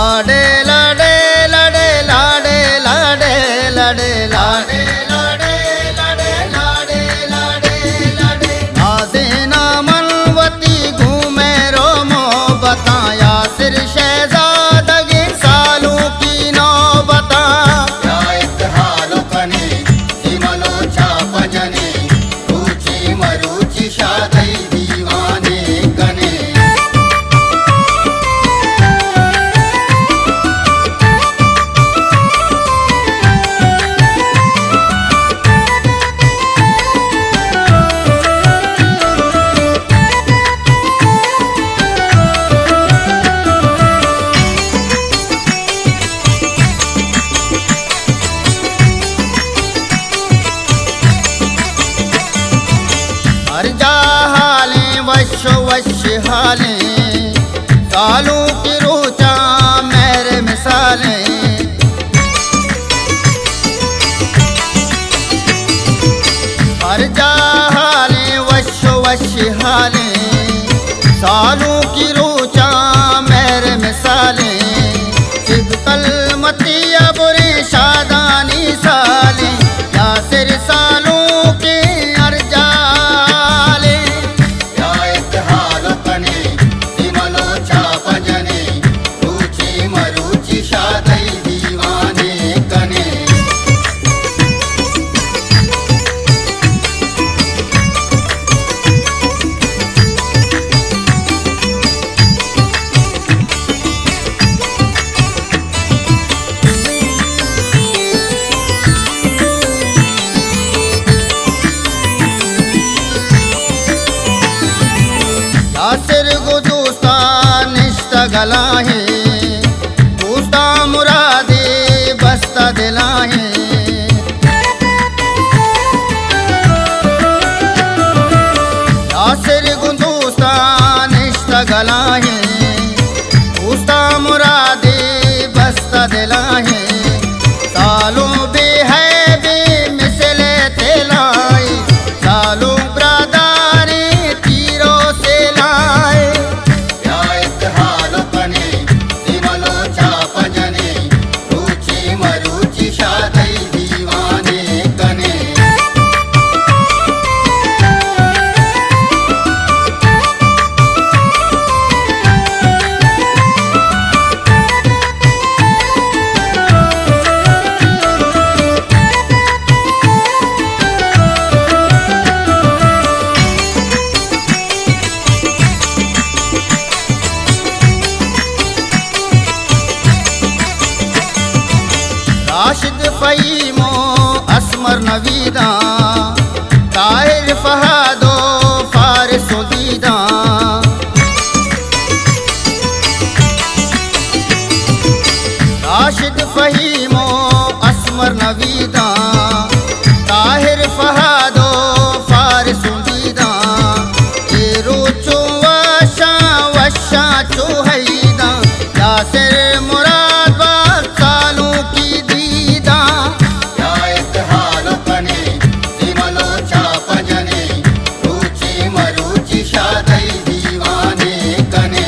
लाडे लाडे लाडे लाडे लाडे लाडे लाडे लाडे लाडे लाडे लाडे लाडे आसीना मनवती घूमे रोमो बताया सिर शहजादगी सालों की नौबता या इत्हालो कने सिमलो छापजने रुचि मरुचि शादई दीवाने कने हर जा हाले वश वश हाले सालों की रोचा मेरे मिसाले हर जा हाले वश वश हाले सालों की रोचा मेरे मिसाले सिबकल मतिया बुरे शादानी साले या सिर सालों के अर्जाले या इत्हालो कने सिमलो छापजने रुचि मरुचि शादई दीवाने कने यासिर को दोस्तान निष्ठा गलाहे दोस्ता मुरादे बस्ता दिलाहे यासिर को दोस्तान निष्ठा गलाहे दोस्ता मुरादे बस्ता दिलाहे सालों बे है बे मिसले तेलाए सालों ब्रादारे तीरों से लाए या इत्हालो कने सिमलो छापजने रुचि मरुचि शादई दीवाने कने राशिद फ़हीमो असमर नवीदा ताहिर फहादो फारिसो दीदा राशिद फ़हीमो असमर नवीदा ताहिर फहादो फारिसो दीदा ये रोचो वशा वशा चोहैदा यासिर मुराद बात सालों की दीदा या इत्हालो कने सिमलो छापजने रुचि मरुचि शादई दीवाने कने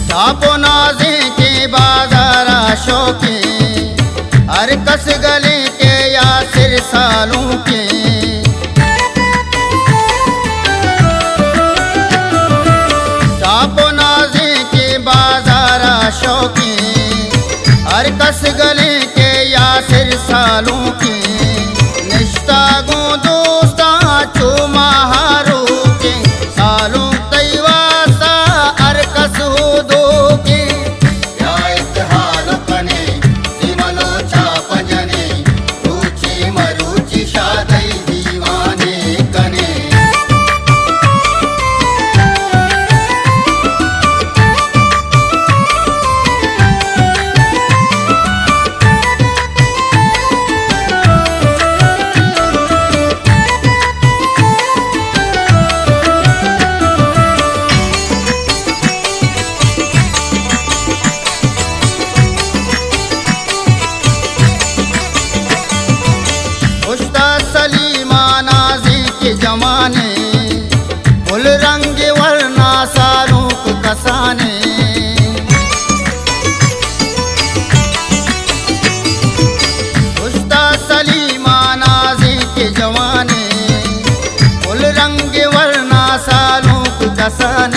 छापो नाजे के बाजार शौके हर कस गले के यासिर सालों के छापो नाजे के बाजार शौके हर कस गले के यासिर सालों के निष्ठा गो दोस्ता चो महारो के सालों तैवासा हर कस हो दो के या इत्हालो कने सिमलो छापजने रुचि मरुचि शादई दीवाने कने जमाने फुल रंग वरना सारूक कसाने उस्ता सलीमा नाज़े के जवाने फुल रंग वरना सारूक कसाने